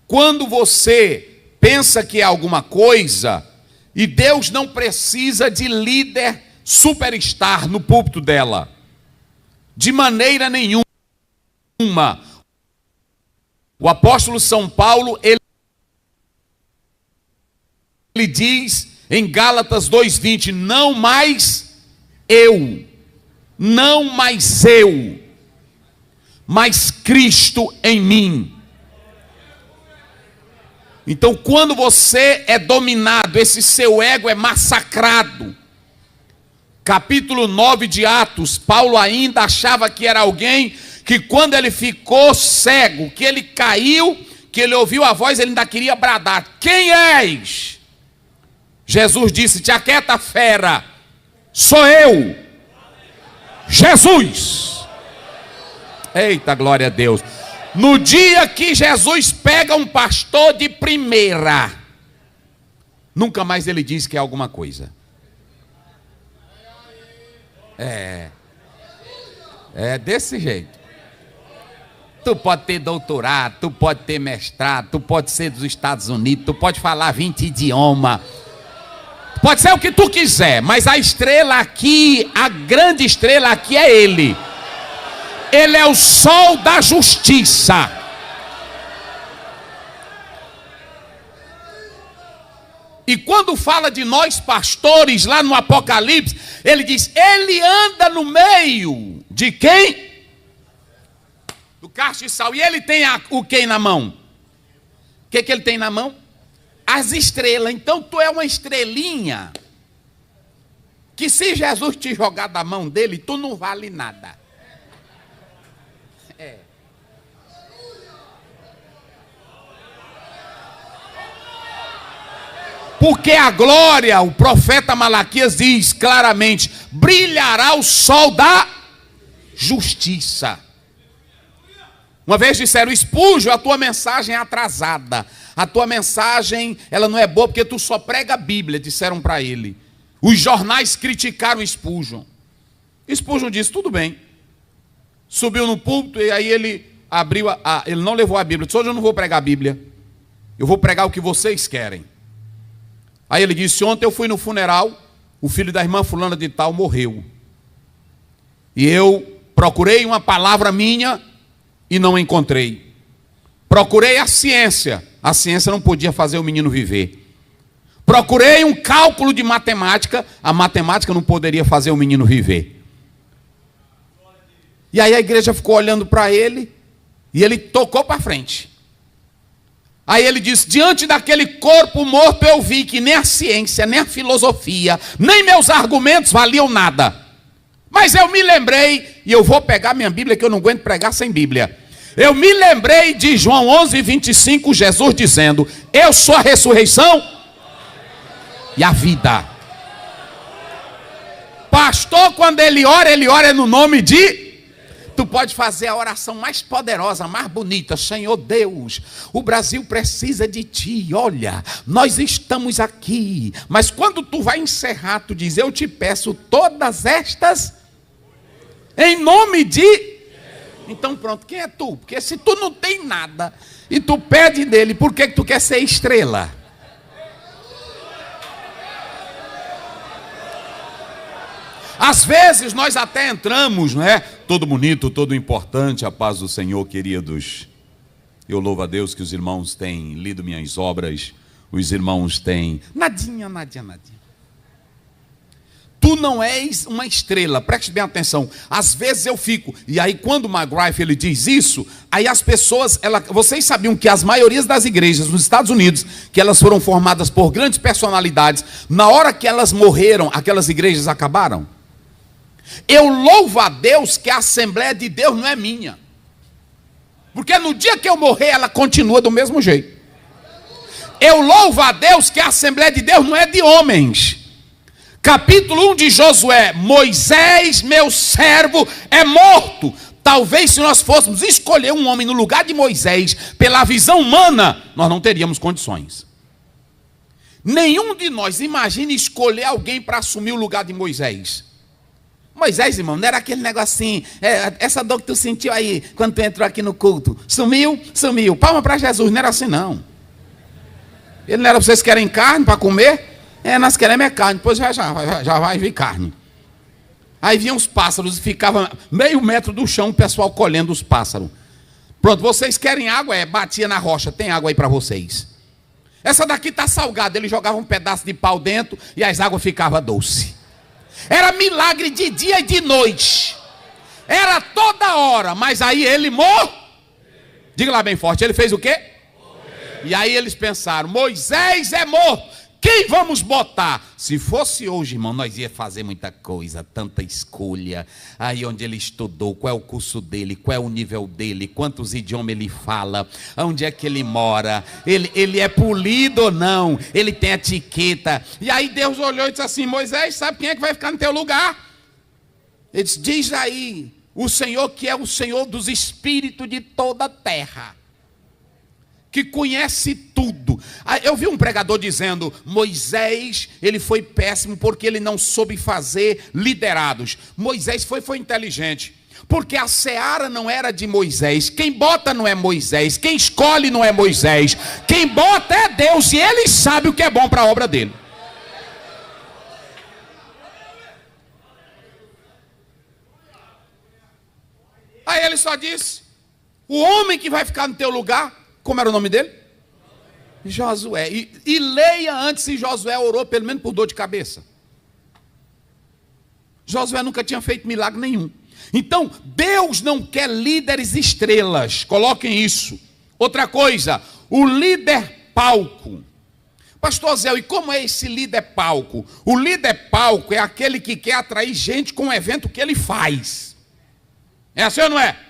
Quando você pensa que é alguma coisa, e Deus não precisa de líder superstar no púlpito dela, de maneira nenhuma. O apóstolo São Paulo, ele diz em Gálatas 2:20, não mais eu, mas Cristo em mim. Então, quando você é dominado, esse seu ego é massacrado. Capítulo 9 de Atos, Paulo ainda achava que era alguém que, quando ele ficou cego, que ele caiu, que ele ouviu a voz, ele ainda queria bradar: quem és? Jesus disse: te aquieta, fera, sou eu, Jesus. Eita, glória a Deus. No dia que Jesus pega um pastor de primeira, nunca mais ele diz que é alguma coisa. É desse jeito. Tu pode ter doutorado, tu pode ter mestrado, tu pode ser dos Estados Unidos, tu pode falar 20 idiomas, pode ser o que tu quiser, mas a estrela aqui, a grande estrela aqui é Ele. Ele é o sol da justiça. E quando fala de nós pastores, lá no Apocalipse, ele diz: ele anda no meio de quem? Do cacho de sal. E ele tem o que na mão? O que ele tem na mão? As estrelas. Então tu é uma estrelinha, que se Jesus te jogar da mão dele, tu não vale nada. Porque a glória, o profeta Malaquias diz claramente: brilhará o sol da justiça. Uma vez disseram: Spurgeon, a tua mensagem é atrasada, a tua mensagem ela não é boa porque tu só prega a Bíblia, disseram para ele. Os jornais criticaram Spurgeon. Spurgeon disse: tudo bem. Subiu no púlpito e aí ele abriu, ele não levou a Bíblia. Disse: hoje eu não vou pregar a Bíblia, eu vou pregar o que vocês querem. Aí ele disse: ontem eu fui no funeral, o filho da irmã fulana de tal morreu. E eu procurei uma palavra minha e não encontrei. Procurei a ciência não podia fazer o menino viver. Procurei um cálculo de matemática, a matemática não poderia fazer o menino viver. E aí a igreja ficou olhando para ele, e ele tocou para frente. Aí ele disse: diante daquele corpo morto eu vi que nem a ciência, nem a filosofia, nem meus argumentos valiam nada. Mas eu me lembrei, e eu vou pegar minha Bíblia, que eu não aguento pregar sem Bíblia. Eu me lembrei de João 11:25, Jesus dizendo: eu sou a ressurreição e a vida. Pastor, quando ele ora no nome de... Tu pode fazer a oração mais poderosa, mais bonita: Senhor Deus, o Brasil precisa de ti, olha, nós estamos aqui. Mas quando tu vai encerrar, tu diz: eu te peço todas estas em nome de... Então pronto, quem é tu? Porque se tu não tem nada e tu pede dele, por que tu quer ser estrela? Às vezes nós até entramos, não é? Todo bonito, todo importante, a paz do Senhor, queridos. Eu louvo a Deus que os irmãos têm lido minhas obras, os irmãos têm... Nadinha. Tu não és uma estrela, preste bem atenção. Às vezes eu fico, e aí quando o McGrath ele diz isso, aí as pessoas, vocês sabiam que as maiorias das igrejas nos Estados Unidos, que elas foram formadas por grandes personalidades, na hora que elas morreram, aquelas igrejas acabaram? Eu louvo a Deus que a Assembleia de Deus não é minha, porque no dia que eu morrer ela continua do mesmo jeito. Eu louvo a Deus que a Assembleia de Deus não é de homens. Capítulo 1 de Josué: Moisés, meu servo, é morto. Talvez se nós fôssemos escolher um homem no lugar de Moisés, pela visão humana, nós não teríamos condições. Nenhum de nós imagina escolher alguém para assumir o lugar de Moisés. Moisés, irmão, não era aquele negocinho, essa dor que tu sentiu aí, quando tu entrou aqui no culto, sumiu, sumiu. Palma para Jesus, não era assim não. Ele não era, vocês querem carne para comer? Nós queremos é carne, depois já vai vir carne. Aí vinham os pássaros e ficava meio metro do chão o pessoal colhendo os pássaros. Pronto, vocês querem água? Batia na rocha, tem água aí para vocês. Essa daqui está salgada, ele jogava um pedaço de pau dentro e as águas ficavam doces. Era milagre de dia e de noite. Era toda hora, mas aí ele morreu. Diga lá bem forte, ele fez o quê? Morreu. E aí eles pensaram, Moisés é morto. Quem vamos botar? Se fosse hoje, irmão, nós ia fazer muita coisa, tanta escolha. Aí onde ele estudou, qual é o curso dele, qual é o nível dele, quantos idiomas ele fala, onde é que ele mora, ele é polido ou não, ele tem etiqueta. E aí Deus olhou e disse assim, Moisés, sabe quem é que vai ficar no teu lugar? Ele disse, diz aí, o Senhor que é o Senhor dos espíritos de toda a terra, que conhece tudo. Eu vi um pregador dizendo, Moisés, ele foi péssimo porque ele não soube fazer liderados. Moisés foi inteligente, porque a seara não era de Moisés. Quem bota não é Moisés, quem escolhe não é Moisés, quem bota é Deus, e ele sabe o que é bom para a obra dele. Aí ele só disse, o homem que vai ficar no teu lugar, como era o nome dele? Josué. E leia antes se Josué orou pelo menos por dor de cabeça. Josué nunca tinha feito milagre nenhum. Então, Deus não quer líderes estrelas. Coloquem isso. Outra coisa, o líder palco. Pastor Zé, e como é esse líder palco? O líder palco é aquele que quer atrair gente com o evento que ele faz. É assim ou não é?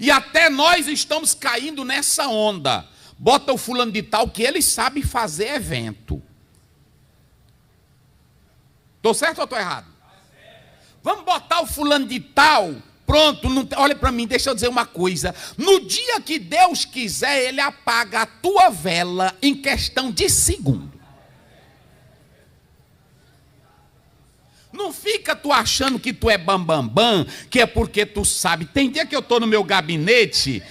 E até nós estamos caindo nessa onda. Bota o fulano de tal que ele sabe fazer evento. Estou certo ou estou errado? Vamos botar o fulano de tal. Pronto, olha para mim, deixa eu dizer uma coisa. No dia que Deus quiser, ele apaga a tua vela em questão de segundo. Não fica tu achando que tu é bambambam, que é porque tu sabe. Tem dia que eu estou no meu gabinete,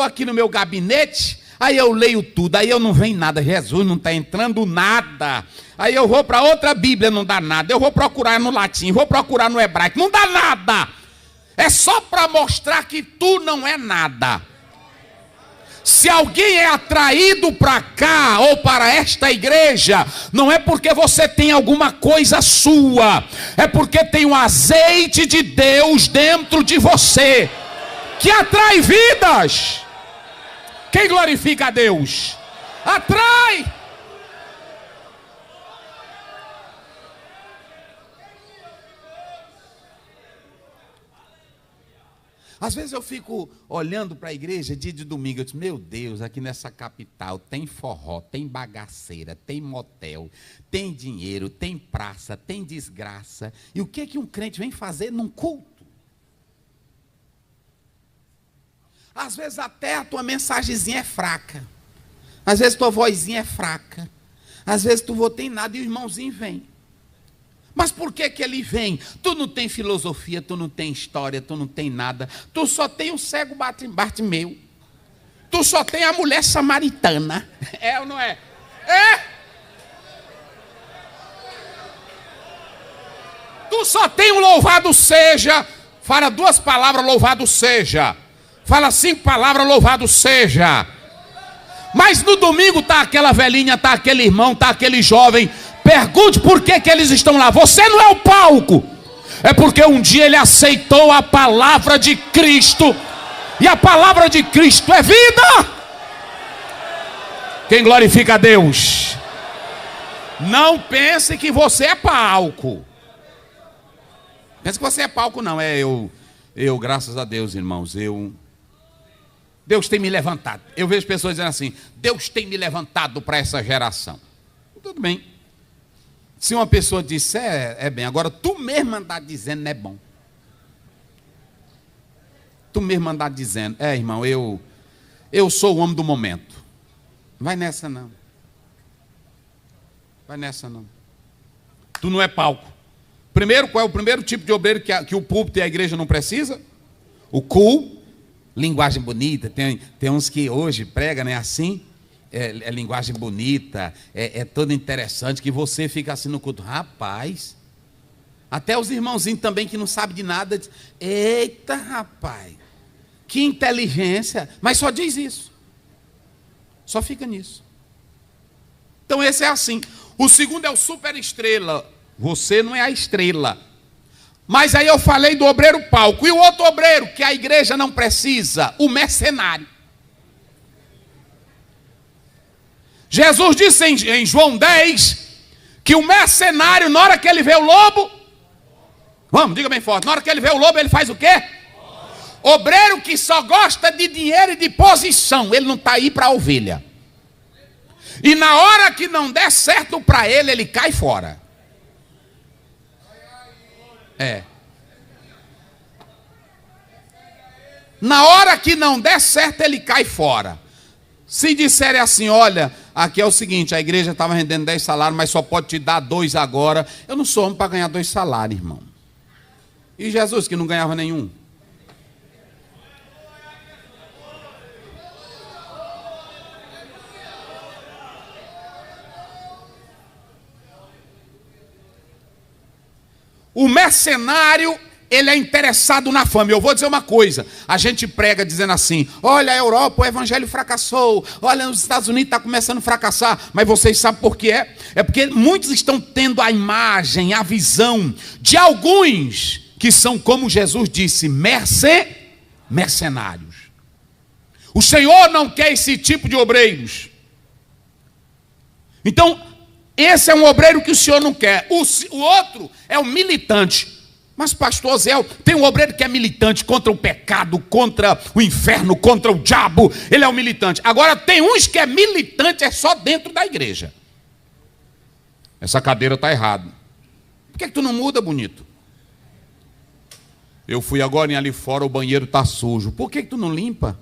aqui no meu gabinete, aí eu leio tudo, aí eu não vem nada, Jesus não está entrando nada. Aí eu vou para outra Bíblia, não dá nada. Eu vou procurar no latim, vou procurar no hebraico, não dá nada. É só para mostrar que tu não é nada. Se alguém é atraído para cá ou para esta igreja, não é porque você tem alguma coisa sua, é porque tem um azeite de Deus dentro de você, que atrai vidas. Quem glorifica a Deus? Atrai. Às vezes eu fico olhando para a igreja dia de domingo, eu digo, meu Deus, aqui nessa capital tem forró, tem bagaceira, tem motel, tem dinheiro, tem praça, tem desgraça. E o que um crente vem fazer num culto? Às vezes até a tua mensagenzinha é fraca. Às vezes tua vozinha é fraca. Às vezes tu não tem nada e o irmãozinho vem. Mas por que ele vem? Tu não tem filosofia, tu não tem história, tu não tem nada. Tu só tem o cego Bartimeu. Tu só tem a mulher samaritana. É ou não é? É! Tu só tem o louvado seja. Fala 2 palavras, louvado seja. Fala 5 palavras, louvado seja. Mas no domingo está aquela velhinha, está aquele irmão, está aquele jovem. Pergunte por que eles estão lá. Você não é o palco. É porque um dia ele aceitou a palavra de Cristo. E a palavra de Cristo é vida. Quem glorifica a Deus? Não pense que você é palco. Pense que você é palco, não. Eu, graças a Deus, irmãos, Deus tem me levantado. Eu vejo pessoas dizendo assim, Deus tem me levantado para essa geração. Tudo bem. Se uma pessoa disser, é bem. Agora, tu mesmo andar dizendo não é bom. Tu mesmo andar dizendo, irmão, eu sou o homem do momento. Vai nessa não. Vai nessa não. Tu não é palco. Primeiro, qual é o primeiro tipo de obreiro que o púlpito e a igreja não precisa? O cool, linguagem bonita. Tem uns que hoje pregam, né, assim, é linguagem bonita, é todo interessante, que você fica assim no culto. Rapaz, até os irmãozinhos também que não sabem de nada, dizem, eita rapaz, que inteligência, mas só diz isso. Só fica nisso. Então esse é assim. O segundo é o super estrela. Você não é a estrela. Mas aí eu falei do obreiro palco. E o outro obreiro que a igreja não precisa, o mercenário. Jesus disse em João 10 que o mercenário, na hora que ele vê o lobo, vamos, diga bem forte, na hora que ele vê o lobo, ele faz o quê? Obreiro que só gosta de dinheiro e de posição, ele não está aí para a ovelha. E na hora que não der certo para ele, ele cai fora. Na hora que não der certo, ele cai fora. Se disserem assim, olha, aqui é o seguinte, a igreja estava rendendo 10 salários, mas só pode te dar 2 agora. Eu não sou homem para ganhar 2 salários, irmão. E Jesus que não ganhava nenhum? O mercenário, ele é interessado na fama. Eu vou dizer uma coisa, a gente prega dizendo assim, olha a Europa, o evangelho fracassou, olha os Estados Unidos está começando a fracassar, mas vocês sabem por que é? É porque muitos estão tendo a imagem, a visão de alguns que são, como Jesus disse, mercenários. O Senhor não quer esse tipo de obreiros. Então, esse é um obreiro que o Senhor não quer. O outro é o militante. Mas pastor Zé, tem um obreiro que é militante contra o pecado, contra o inferno, contra o diabo. Ele é um militante. Agora tem uns que é militante, é só dentro da igreja. Essa cadeira está errada. Por que tu não muda, bonito? Eu fui agora e ali fora, o banheiro está sujo. Por que tu não limpa?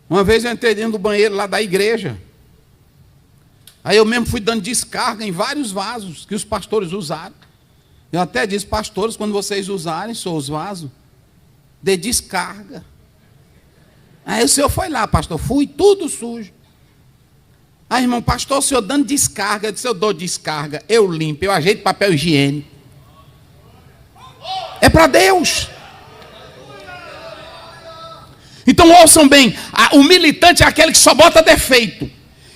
Uma vez eu entrei dentro do banheiro lá da igreja. Aí eu mesmo fui dando descarga em vários vasos que os pastores usaram. Eu até disse, pastores, quando vocês usarem os vasos, dê descarga. Aí o senhor foi lá, pastor, fui tudo sujo. Aí, irmão, pastor, o senhor dando descarga. Eu disse, eu dou descarga, eu limpo, eu ajeito papel higiênico. É para Deus. Então ouçam bem, o militante é aquele que só bota defeito.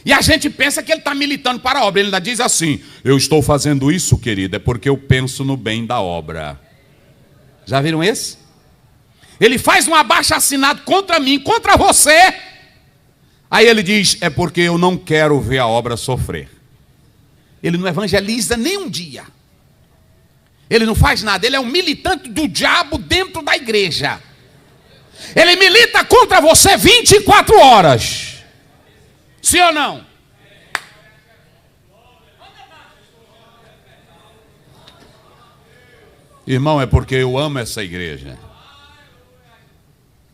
E a gente pensa que ele está militando para a obra. Ele ainda diz assim, eu estou fazendo isso, querido, é porque eu penso no bem da obra. Já viram esse? Ele faz um abaixo-assinado contra mim, contra você. Aí ele diz, é porque eu não quero ver a obra sofrer. Ele não evangeliza nem um dia. Ele não faz nada, ele é um militante do diabo dentro da igreja. Ele milita contra você 24 horas. Sim ou não? Irmão, é porque eu amo essa igreja.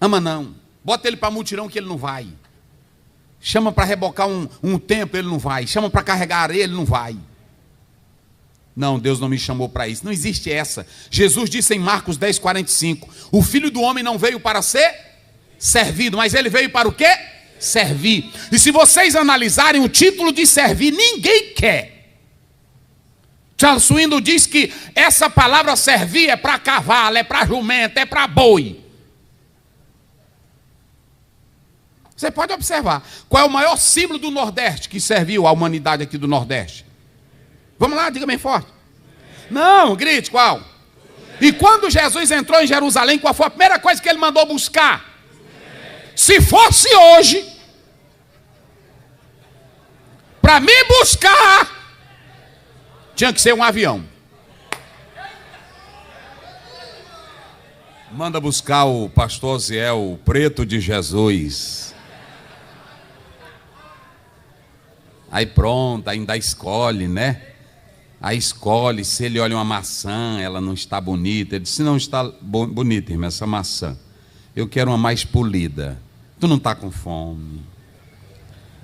Ama não. Bota ele para mutirão que ele não vai. Chama para rebocar um templo, ele não vai. Chama para carregar areia, ele não vai. Não, Deus não me chamou para isso. Não existe essa. Jesus disse em Marcos 10:45, o Filho do Homem não veio para ser servido, mas ele veio para o quê? Servir. E se vocês analisarem o título de servir, ninguém quer. Charles Swindoll diz que essa palavra servir é para cavalo, é para jumento, é para boi. Você pode observar. Qual é o maior símbolo do Nordeste que serviu a humanidade aqui do Nordeste? Vamos lá, diga bem forte. Não, grite, qual? E quando Jesus entrou em Jerusalém, qual foi a primeira coisa que ele mandou buscar? Se fosse hoje, para me buscar, tinha que ser um avião. Manda buscar o pastor Ziel, o preto de Jesus. Aí pronto, ainda escolhe, né? Aí escolhe, se ele olha uma maçã, ela não está bonita. Ele disse, não está bonita, irmã, essa maçã. Eu quero uma mais polida. Tu não está com fome.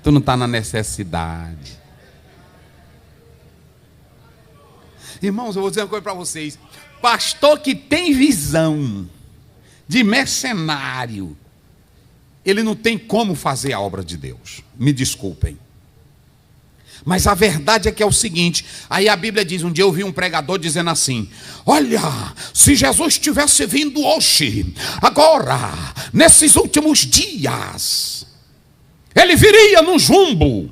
Tu não está na necessidade. Irmãos, eu vou dizer uma coisa para vocês. Pastor que tem visão de mercenário, ele não tem como fazer a obra de Deus. Me desculpem. Mas a verdade é que é o seguinte, aí a Bíblia diz, um dia eu vi um pregador dizendo assim, olha, se Jesus tivesse vindo hoje, agora, nesses últimos dias, ele viria num jumbo,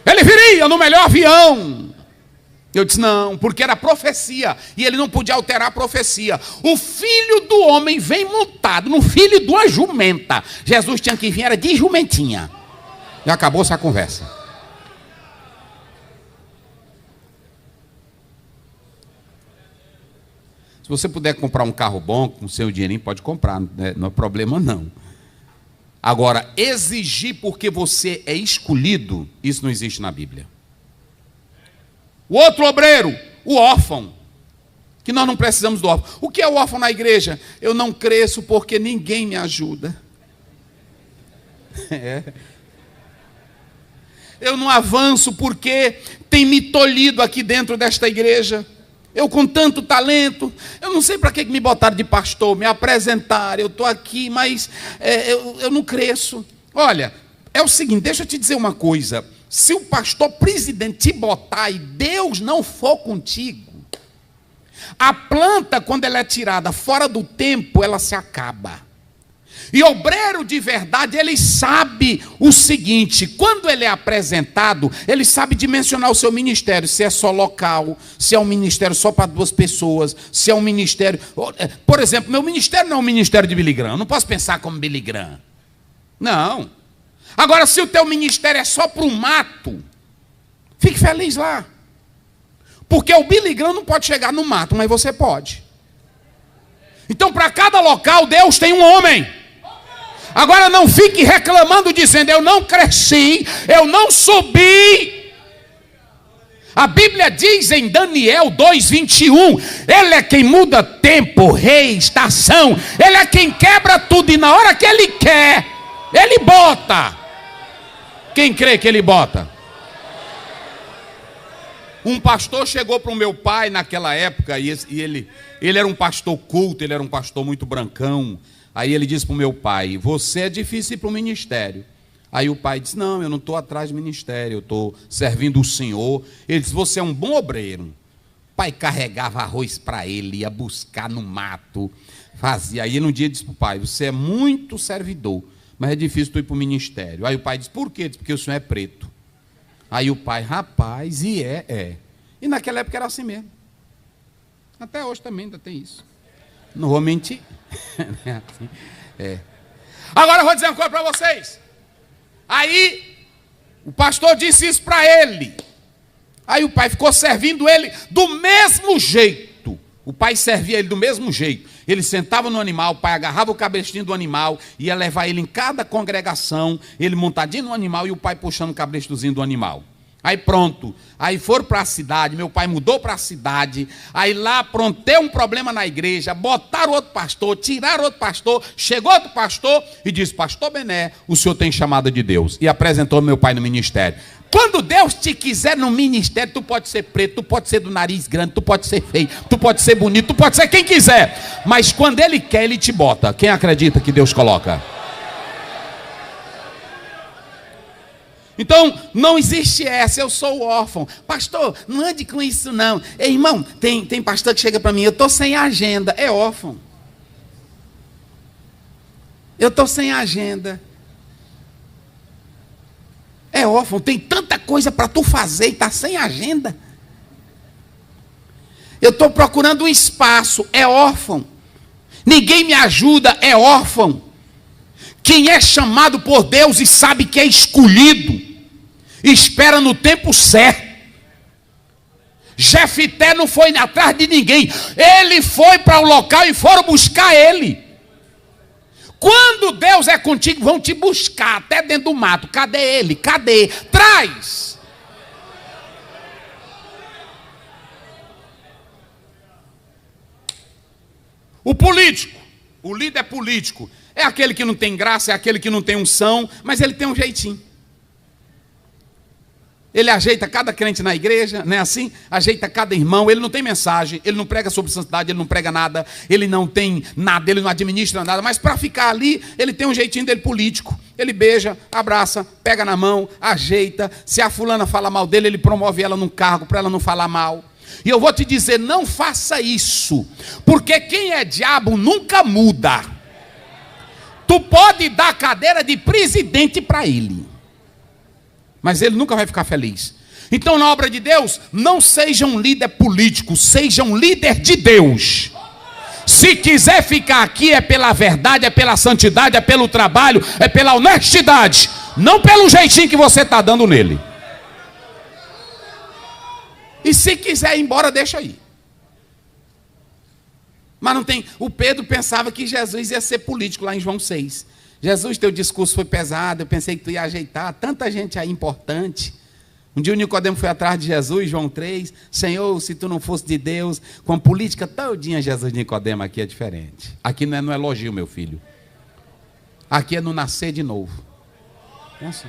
ele viria no melhor avião. Eu disse, não, porque era profecia, e ele não podia alterar a profecia. O filho do homem vem montado no filho de uma jumenta. Jesus tinha que vir, era de jumentinha. E acabou-se a conversa. Se você puder comprar um carro bom, com seu dinheirinho, pode comprar, né? Não é problema não. Agora, exigir porque você é escolhido, isso não existe na Bíblia. O outro obreiro, o órfão, que nós não precisamos do órfão. O que é o órfão na igreja? Eu não cresço porque ninguém me ajuda. Eu não avanço porque tem me tolhido aqui dentro desta igreja. Eu com tanto talento, eu não sei para que me botaram de pastor, me apresentaram, eu estou aqui, mas eu não cresço. Olha, é o seguinte, deixa eu te dizer uma coisa. Se o pastor presidente te botar e Deus não for contigo, a planta, quando ela é tirada fora do tempo, ela se acaba. E obreiro de verdade, ele sabe o seguinte, quando ele é apresentado, ele sabe dimensionar o seu ministério, se é só local, se é um ministério só para 2 pessoas, se é um ministério... Por exemplo, meu ministério não é um ministério de Billy Graham, eu não posso pensar como Billy Graham. Não. Agora, se o teu ministério é só para o mato, fique feliz lá. Porque o Billy Graham não pode chegar no mato, mas você pode. Então, para cada local, Deus tem um homem. Agora não fique reclamando, dizendo, eu não cresci, eu não subi. A Bíblia diz em Daniel 2:21, ele é quem muda tempo, rei, estação, ele é quem quebra tudo, e na hora que ele quer, ele bota. Quem crê que ele bota? Um pastor chegou para o meu pai naquela época, e ele era um pastor culto, ele era um pastor muito brancão. Aí ele disse para o meu pai, você é difícil ir para o ministério. Aí o pai disse, não, eu não estou atrás do ministério, eu estou servindo o Senhor. Ele disse, você é um bom obreiro. O pai carregava arroz para ele, ia buscar no mato, fazia. Aí ele um dia disse para o pai, você é muito servidor, mas é difícil tu ir para o ministério. Aí o pai disse, por quê? Ele disse, porque o senhor é preto. Aí o pai, rapaz, e é. E naquela época era assim mesmo. Até hoje também ainda tem isso. Não vou mentir. Agora eu vou dizer uma coisa para vocês. Aí o pastor disse isso para ele. Aí o pai ficou servindo ele do mesmo jeito. O pai servia ele do mesmo jeito. Ele sentava no animal, o pai agarrava o cabrestinho do animal, ia levar ele em cada congregação, ele montadinho no animal e o pai puxando o cabrestozinho do animal. Aí pronto, aí foram para a cidade, meu pai mudou para a cidade, aí lá pronto, deu um problema na igreja, botaram outro pastor, tiraram outro pastor, chegou outro pastor e disse, pastor Bené, o senhor tem chamada de Deus, e apresentou meu pai no ministério. Quando Deus te quiser no ministério, tu pode ser preto, tu pode ser do nariz grande, tu pode ser feio, tu pode ser bonito, tu pode ser quem quiser, mas quando Ele quer, Ele te bota. Quem acredita que Deus coloca? Então, não existe essa, eu sou órfão. Pastor, não ande com isso não. Ei, irmão, tem pastor que chega para mim, eu estou sem agenda, é órfão. Eu estou sem agenda. É órfão, tem tanta coisa para tu fazer e está sem agenda. Eu estou procurando um espaço, é órfão. Ninguém me ajuda, é órfão. Quem é chamado por Deus e sabe que é escolhido, espera no tempo certo. Jefité não foi atrás de ninguém, ele foi para o local e foram buscar ele. Quando Deus é contigo, vão te buscar até dentro do mato. Cadê ele? Cadê? Traz. O político, o líder político, é aquele que não tem graça, é aquele que não tem unção, mas ele tem um jeitinho. Ele ajeita cada crente na igreja, não é assim? Ajeita cada irmão, ele não tem mensagem, ele não prega sobre santidade, ele não prega nada, ele não tem nada, ele não administra nada, mas para ficar ali, ele tem um jeitinho dele político. Ele beija, abraça, pega na mão, ajeita. Se a fulana fala mal dele, ele promove ela num cargo para ela não falar mal. E eu vou te dizer, não faça isso, porque quem é diabo nunca muda. Tu pode dar cadeira de presidente para ele, mas ele nunca vai ficar feliz. Então, na obra de Deus, não seja um líder político, seja um líder de Deus. Se quiser ficar aqui, é pela verdade, é pela santidade, é pelo trabalho, é pela honestidade, não pelo jeitinho que você está dando nele. E se quiser ir embora, deixa aí. Mas não tem. O Pedro pensava que Jesus ia ser político lá em João 6. Jesus, teu discurso foi pesado, eu pensei que tu ia ajeitar, tanta gente aí importante. Um dia o Nicodemo foi atrás de Jesus, João 3, Senhor, se tu não fosse de Deus, com a política todinha, Jesus, Nicodemo, aqui é diferente. Aqui não é no elogio, meu filho. Aqui é no nascer de novo. É assim.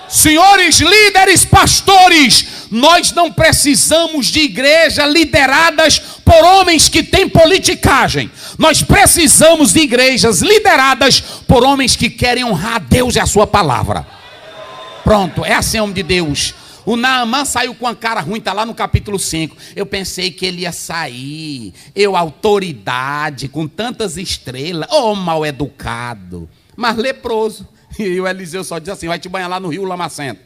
Senhores líderes, pastores, nós não precisamos de igreja lideradas por homens que têm politicagem. Nós precisamos de igrejas lideradas por homens que querem honrar a Deus e a sua palavra. Pronto, é assim, homem de Deus. O Naamã saiu com a cara ruim, está lá no capítulo 5. Eu pensei que ele ia sair. Autoridade, com tantas estrelas. Mal educado, mas leproso. E o Eliseu só diz assim, vai te banhar lá no rio Lamacento.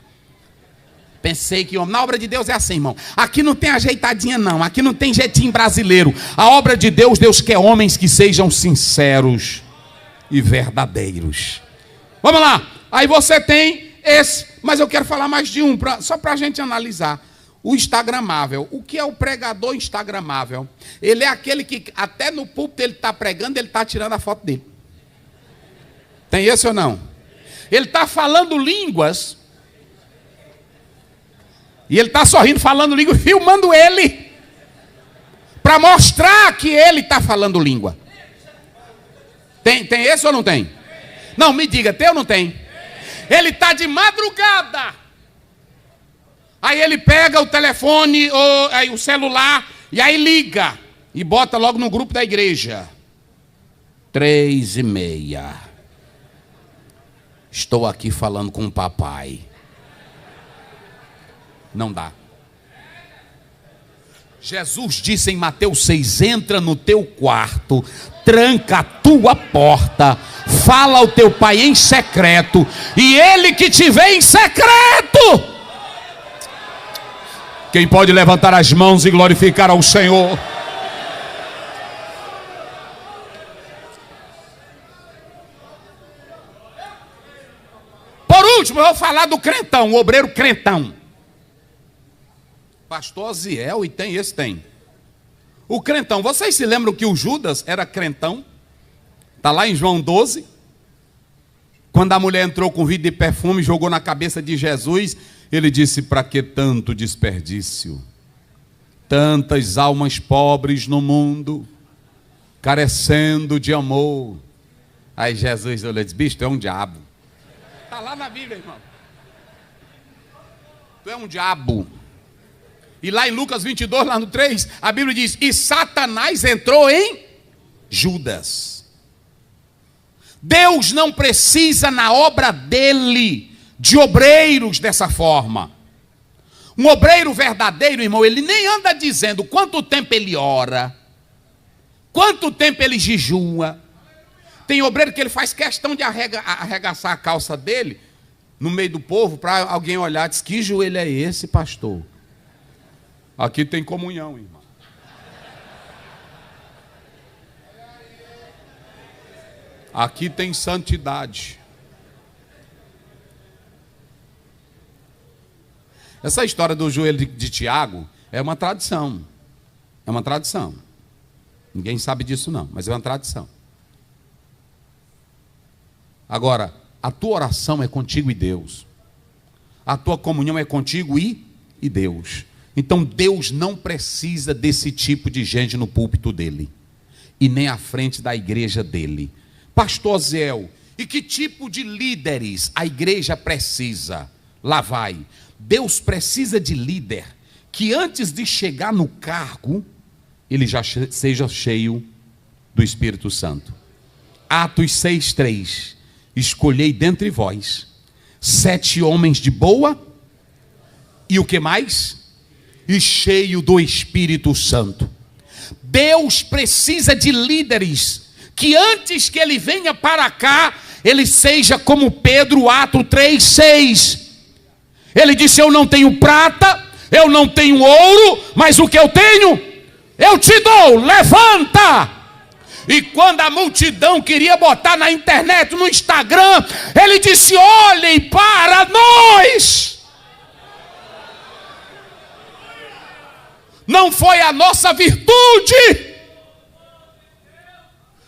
Pensei que na obra de Deus é assim, irmão. Aqui não tem ajeitadinha não, aqui não tem jeitinho brasileiro. A obra de Deus, Deus quer homens que sejam sinceros e verdadeiros. Vamos lá, aí você tem esse, mas eu quero falar mais de um, só para a gente analisar. O instagramável. O que é o pregador instagramável? Ele é aquele que até no púlpito ele está pregando, ele está tirando a foto dele. Tem esse ou não? Ele está falando línguas, e ele está sorrindo, falando língua, filmando ele, para mostrar que ele está falando língua. Tem esse ou não tem? Não, me diga, tem ou não tem? Ele está de madrugada, aí ele pega o telefone, ou aí o celular, e aí liga, e bota logo no grupo da igreja. 3:30. Estou aqui falando com o papai. Não dá. Jesus disse em Mateus 6, entra no teu quarto, tranca a tua porta, fala ao teu pai em secreto, e ele que te vê em secreto. Quem pode levantar as mãos e glorificar ao Senhor? Por último, eu vou falar do crentão, o obreiro crentão. Pastor Aziel, e tem. O crentão, vocês se lembram que o Judas era crentão? Está lá em João 12. Quando a mulher entrou com vidro de perfume, jogou na cabeça de Jesus, ele disse, para que tanto desperdício? Tantas almas pobres no mundo, carecendo de amor. Aí Jesus olhou e disse, bicho, tu é um diabo. Está lá na Bíblia, irmão. Tu é um diabo. E lá em Lucas 22, lá no 3, a Bíblia diz, e Satanás entrou em Judas. Deus não precisa na obra dele de obreiros dessa forma. Um obreiro verdadeiro, irmão, ele nem anda dizendo quanto tempo ele ora, quanto tempo ele jejua. Tem obreiro que ele faz questão de arregaçar a calça dele no meio do povo para alguém olhar e dizer, que joelho é esse, pastor? Aqui tem comunhão, irmão. Aqui tem santidade. Essa história do joelho de Tiago é uma tradição. É uma tradição. Ninguém sabe disso não, mas é uma tradição. Agora, a tua oração é contigo e Deus. A tua comunhão é contigo e Deus. Então Deus não precisa desse tipo de gente no púlpito dele. E nem à frente da igreja dele. Pastor Zéu, E que tipo de líderes a igreja precisa? Lá vai. Deus precisa de líder que antes de chegar no cargo, ele já seja cheio do Espírito Santo. Atos 6:3. Escolhei dentre vós 7 homens de boa, e o que mais? E cheio do Espírito Santo. Deus precisa de líderes que antes que ele venha para cá, ele seja como Pedro, Atos 3:6. Ele disse: eu não tenho prata, eu não tenho ouro, mas o que eu tenho, eu te dou, levanta. E quando a multidão queria botar na internet, no Instagram, ele disse: olhem para nós. Não foi a nossa virtude,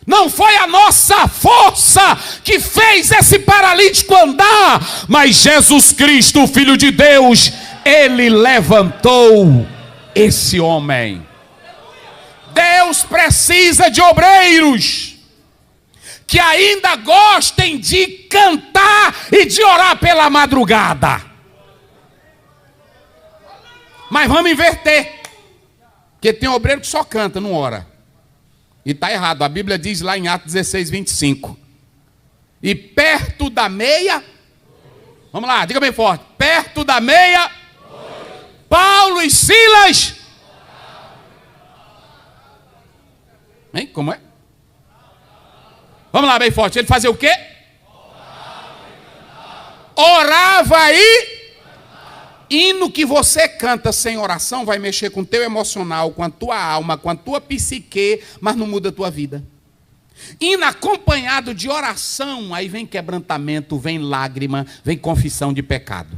não foi a nossa força que fez esse paralítico andar, mas Jesus Cristo, o Filho de Deus, ele levantou esse homem. Deus precisa de obreiros que ainda gostem de cantar e de orar pela madrugada. Mas vamos inverter, porque tem obreiro que só canta, não ora. E está errado, a Bíblia diz lá em Atos 16:25. E perto da meia, vamos lá, diga bem forte, perto da meia, Paulo e Silas, hein? Como é? Vamos lá, bem forte, ele fazia o quê? Orava e... Hino que você canta sem oração vai mexer com o teu emocional, com a tua alma, com a tua psique, mas não muda a tua vida. Hino acompanhado de oração, aí vem quebrantamento, vem lágrima, vem confissão de pecado.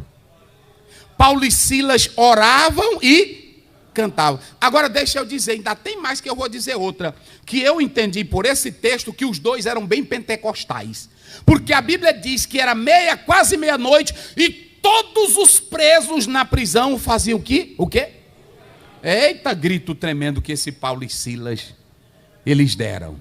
Paulo e Silas oravam e cantavam. Agora deixa eu dizer, ainda tem mais que eu vou dizer outra, que eu entendi por esse texto que os dois eram bem pentecostais. Porque a Bíblia diz que era quase meia-noite e todos os presos na prisão faziam o quê? O quê? Eita, grito tremendo que esse Paulo e Silas, eles deram.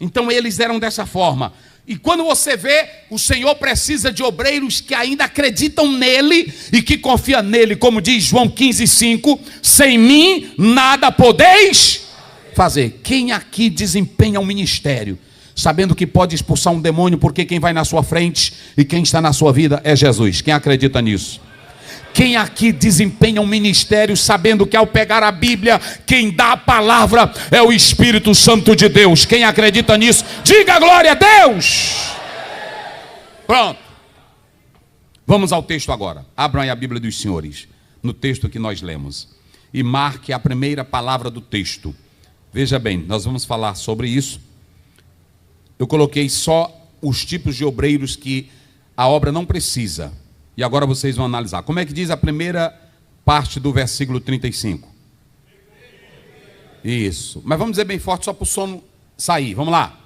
Então eles eram dessa forma. E quando você vê, o Senhor precisa de obreiros que ainda acreditam nele e que confiam nele, como diz João 15:5, sem mim nada podeis fazer. Quem aqui desempenha um ministério, sabendo que pode expulsar um demônio, porque quem vai na sua frente e quem está na sua vida é Jesus? Quem acredita nisso? Quem aqui desempenha um ministério, sabendo que ao pegar a Bíblia, quem dá a palavra é o Espírito Santo de Deus? Quem acredita nisso? Diga glória a Deus! Pronto. Vamos ao texto agora. Abram aí a Bíblia dos senhores, no texto que nós lemos, e marque a primeira palavra do texto. Veja bem, nós vamos falar sobre isso. Eu coloquei só os tipos de obreiros que a obra não precisa. E agora vocês vão analisar. Como é que diz a primeira parte do versículo 35? Isso. Mas vamos dizer bem forte, só para o sono sair. Vamos lá.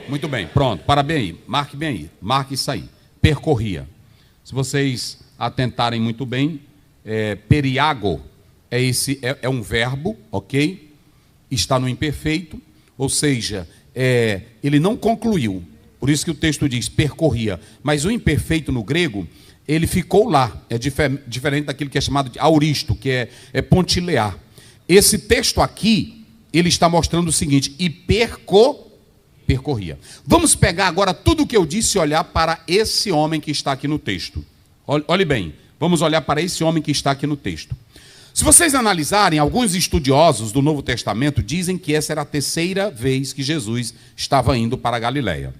Muito bem, pronto. Parabéns aí. Marque bem aí. Marque isso aí. Percorria. Se vocês atentarem muito bem, periago é um verbo, ok? Está no imperfeito, ou seja... ele não concluiu, por isso que o texto diz percorria, mas o imperfeito no grego, ele ficou lá, é diferente daquilo que é chamado de auristo, que é pontilear. Esse texto aqui, ele está mostrando o seguinte, e percorria. Vamos pegar agora tudo o que eu disse e olhar para esse homem que está aqui no texto. Olhe bem, vamos olhar para esse homem que está aqui no texto. Se vocês analisarem, alguns estudiosos do Novo Testamento dizem que essa era a terceira vez que Jesus estava indo para a Galileia.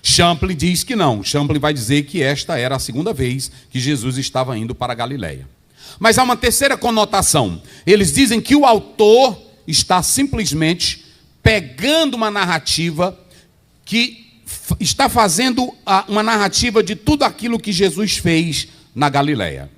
Champlin diz que não. Champlin vai dizer que esta era a segunda vez que Jesus estava indo para a Galileia. Mas há uma terceira conotação. Eles dizem que o autor está simplesmente pegando uma narrativa que está fazendo uma narrativa de tudo aquilo que Jesus fez na Galileia.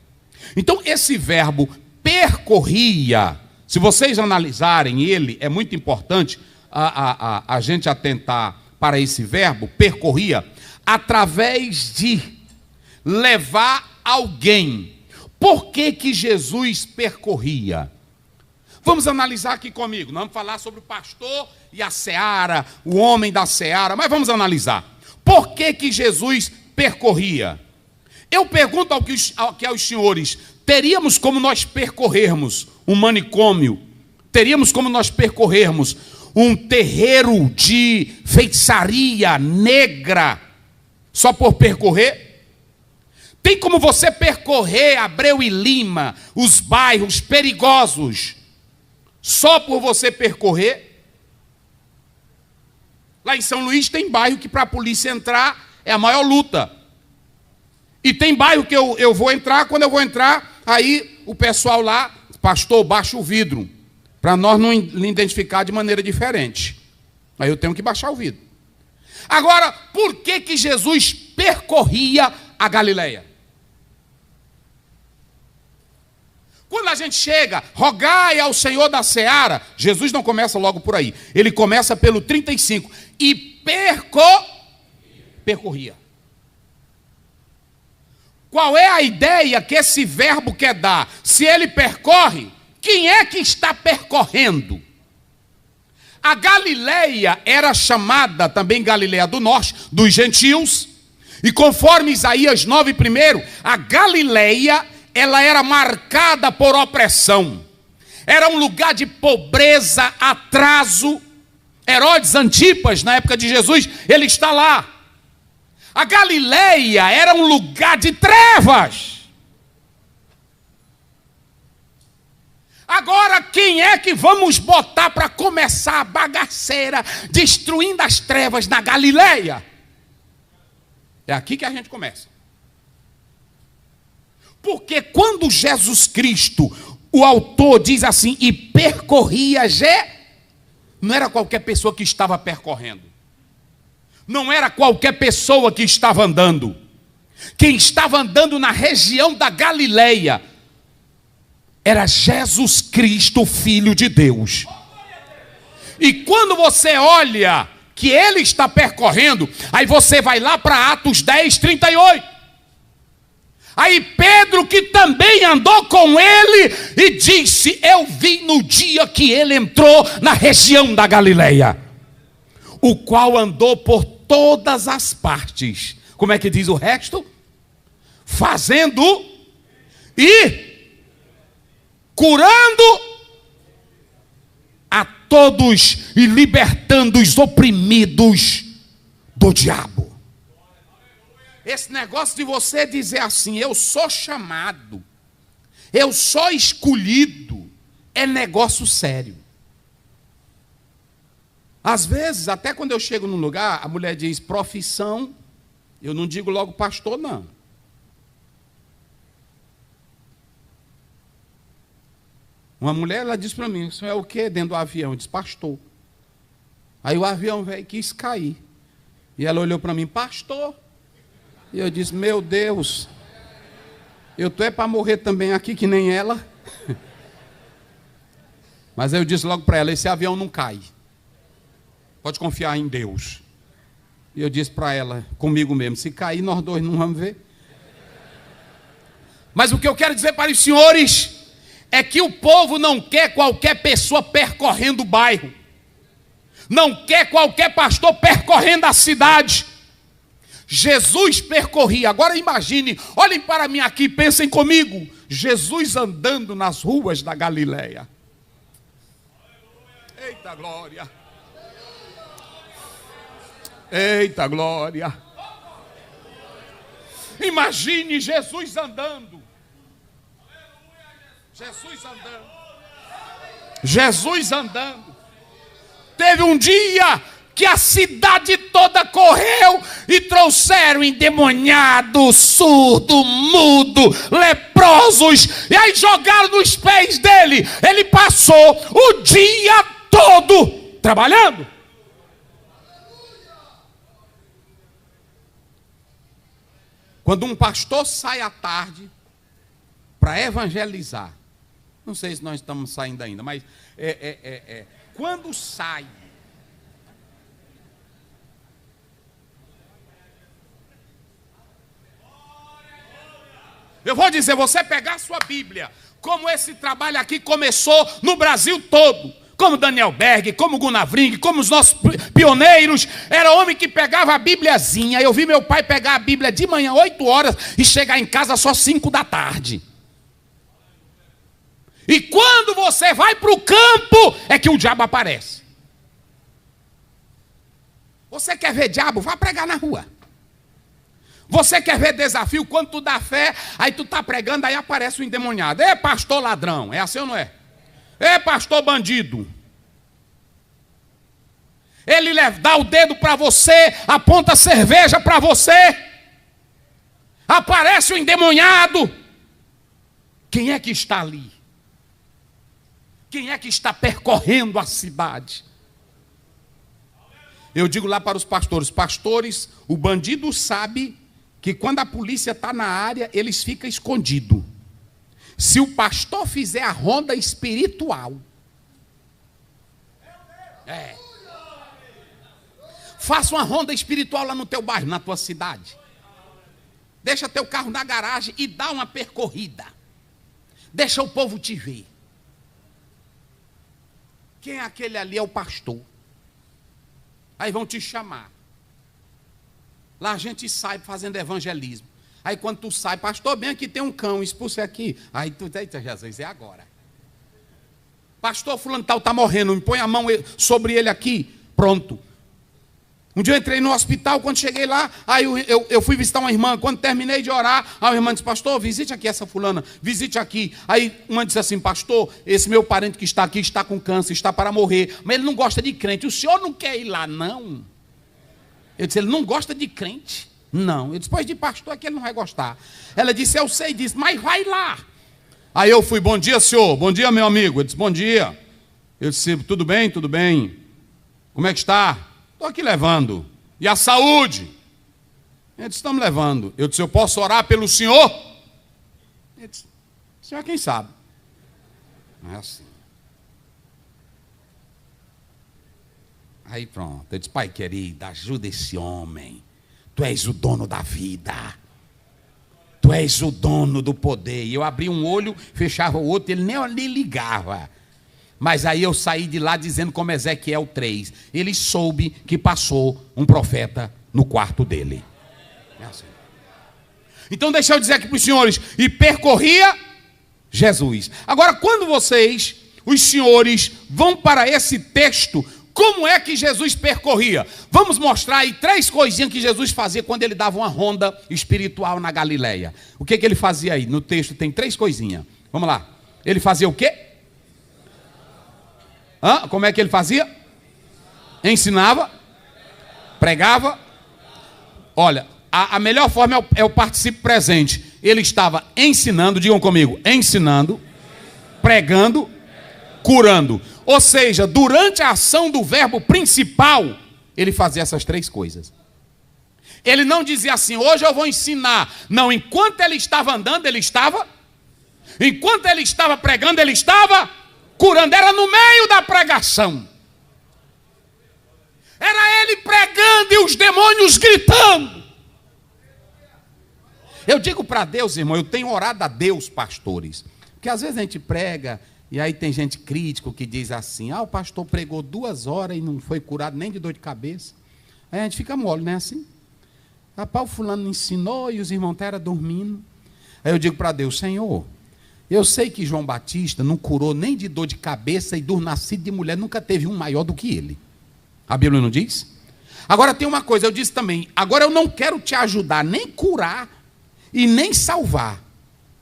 Então esse verbo percorria, se vocês analisarem ele, é muito importante a gente atentar para esse verbo, percorria, através de levar alguém. Por que que Jesus percorria? Vamos analisar aqui comigo. Nós vamos falar sobre o pastor e a seara, o homem da seara, mas vamos analisar. Por que que Jesus percorria? Eu pergunto aqui aos senhores, teríamos como nós percorrermos um manicômio? Teríamos como nós percorrermos um terreiro de feitiçaria negra só por percorrer? Tem como você percorrer Abreu e Lima, os bairros perigosos, só por você percorrer? Lá em São Luís tem bairro que para a polícia entrar é a maior luta. E tem bairro que eu vou entrar, quando eu vou entrar, aí o pessoal lá, pastor, baixa o vidro, para nós não identificar de maneira diferente. Aí eu tenho que baixar o vidro. Agora, por que que Jesus percorria a Galileia? Quando a gente chega, rogai ao Senhor da seara, Jesus não começa logo por aí. Ele começa pelo 35. E percorria. Qual é a ideia que esse verbo quer dar? Se ele percorre, quem é que está percorrendo? A Galileia era chamada também Galileia do Norte, dos gentios. E conforme Isaías 9:1, a Galileia, ela era marcada por opressão. Era um lugar de pobreza, atraso. Herodes Antipas, na época de Jesus, ele está lá. A Galileia era um lugar de trevas. Agora, quem é que vamos botar para começar a bagaceira, destruindo as trevas na Galileia? É aqui que a gente começa. Porque quando Jesus Cristo, o autor diz assim, e percorria não era qualquer pessoa que estava percorrendo. Não era qualquer pessoa que estava andando. Quem estava andando na região da Galileia era Jesus Cristo, Filho de Deus. E quando você olha que ele está percorrendo, aí você vai lá para Atos 10:38. Aí Pedro, que também andou com ele, e disse, eu vi no dia que ele entrou na região da Galileia, o qual andou por todas as partes. Como é que diz o resto? Fazendo e curando a todos e libertando os oprimidos do diabo. Esse negócio de você dizer assim, eu sou chamado, eu sou escolhido, é negócio sério. Às vezes, até quando eu chego num lugar, a mulher diz profissão, eu não digo logo pastor, não. Uma mulher, ela disse para mim, isso é o quê dentro do avião? Eu disse, pastor. Aí o avião velho quis cair. E ela olhou para mim, pastor. E eu disse, meu Deus, eu tô para morrer também aqui, que nem ela. Mas eu disse logo para ela, esse avião não cai. Pode confiar em Deus. E eu disse para ela, comigo mesmo, se cair nós dois não vamos ver. Mas o que eu quero dizer para os senhores é que o povo não quer qualquer pessoa percorrendo o bairro. Não quer qualquer pastor percorrendo a cidade. Jesus percorria. Agora imagine, olhem para mim aqui, pensem comigo. Jesus andando nas ruas da Galileia. Eita glória. Eita glória. Imagine Jesus andando. Jesus andando. Teve um dia que a cidade toda correu e trouxeram endemoniados, surdo, mudo, leprosos, e aí jogaram nos pés dele. Ele passou o dia todo trabalhando. Quando um pastor sai à tarde para evangelizar, não sei se nós estamos saindo ainda, mas quando sai, eu vou dizer, você pegar a sua Bíblia, Como esse trabalho aqui começou no Brasil todo. Como Daniel Berg, como Gunnar Vring, como os nossos pioneiros. Era homem que pegava a Bibliazinha. Eu vi meu pai pegar a Bíblia de manhã, 8 horas, e chegar em casa só 5 da tarde. E quando você vai para o campo, é que o diabo aparece. Você quer ver diabo? Vá pregar na rua. Você quer ver desafio? Quando tu dá fé, aí tu está pregando, aí aparece o endemoniado. É pastor ladrão, é assim ou não é? É pastor bandido. Ele dá o dedo para você, aponta cerveja para você. Aparece o endemoniado. Quem é que está ali? Quem é que está percorrendo a cidade? Eu digo lá para os pastores: pastores, o bandido sabe que quando a polícia está na área, eles ficam escondidos. Se o pastor fizer a ronda espiritual, faça uma ronda espiritual lá no teu bairro, na tua cidade. Deixa teu carro na garagem e dá uma percorrida. Deixa o povo te ver. Quem é aquele ali? É o pastor. Aí vão te chamar. Lá a gente sai fazendo evangelismo. Aí quando tu sai: pastor, bem aqui tem um cão, expulsa aqui. Aí tu, eita Jesus, é agora. Pastor, fulano tal está morrendo, me põe a mão sobre ele aqui. Pronto. Um dia eu entrei no hospital, quando cheguei lá, aí eu fui visitar uma irmã. Quando terminei de orar, a irmã disse: pastor, visite aqui essa fulana, visite aqui. Aí uma disse assim: pastor, esse meu parente que está aqui está com câncer, está para morrer, mas ele não gosta de crente. O senhor não quer ir lá, não? Eu disse: ele não gosta de crente? Não. Eu disse: pois de pastor é que ele não vai gostar. Ela disse: eu sei disso, mas vai lá. Aí eu fui: bom dia, senhor. Bom dia, meu amigo. Eu disse: bom dia. Eu disse: tudo bem, tudo bem. Como é que está? Estou aqui levando. E a saúde? Ele disse: estamos levando. Eu disse: eu posso orar pelo senhor? Ele disse: o senhor quem sabe? Não é assim. Aí pronto. Eu disse: pai querido, ajuda esse homem. Tu és o dono da vida. Tu és o dono do poder. E eu abri um olho, fechava o outro, ele nem ligava. Mas aí eu saí de lá dizendo como Ezequiel 3. Ele soube que passou um profeta no quarto dele. É assim. Então deixa eu dizer aqui para os senhores: e percorria Jesus. Agora, quando vocês, os senhores, vão para esse texto, como é que Jesus percorria? Vamos mostrar aí 3 coisinhas que Jesus fazia quando ele dava uma ronda espiritual na Galileia. O que ele fazia aí? No texto tem 3 coisinhas. Vamos lá. Ele fazia o quê? Como é que ele fazia? Ensinava, pregava. Olha, a melhor forma é o particípio presente. Ele estava ensinando, digam comigo, ensinando, pregando, curando. Ou seja, durante a ação do verbo principal, ele fazia essas 3 coisas. Ele não dizia assim: hoje eu vou ensinar. Não, enquanto ele estava andando, ele estava. Enquanto ele estava pregando, ele estava curando. Era no meio da pregação. Era ele pregando e os demônios gritando. Eu digo para Deus, irmão, eu tenho orado a Deus, pastores, porque às vezes a gente prega e aí tem gente crítico que diz assim: o pastor pregou 2 horas e não foi curado nem de dor de cabeça. Aí a gente fica mole, não é assim? Rapaz, o fulano ensinou e os irmãos estavam dormindo. Aí eu digo para Deus: Senhor, eu sei que João Batista não curou nem de dor de cabeça e do nascido de mulher nunca teve um maior do que ele. A Bíblia não diz? Agora tem uma coisa, eu disse também: agora eu não quero te ajudar nem curar e nem salvar,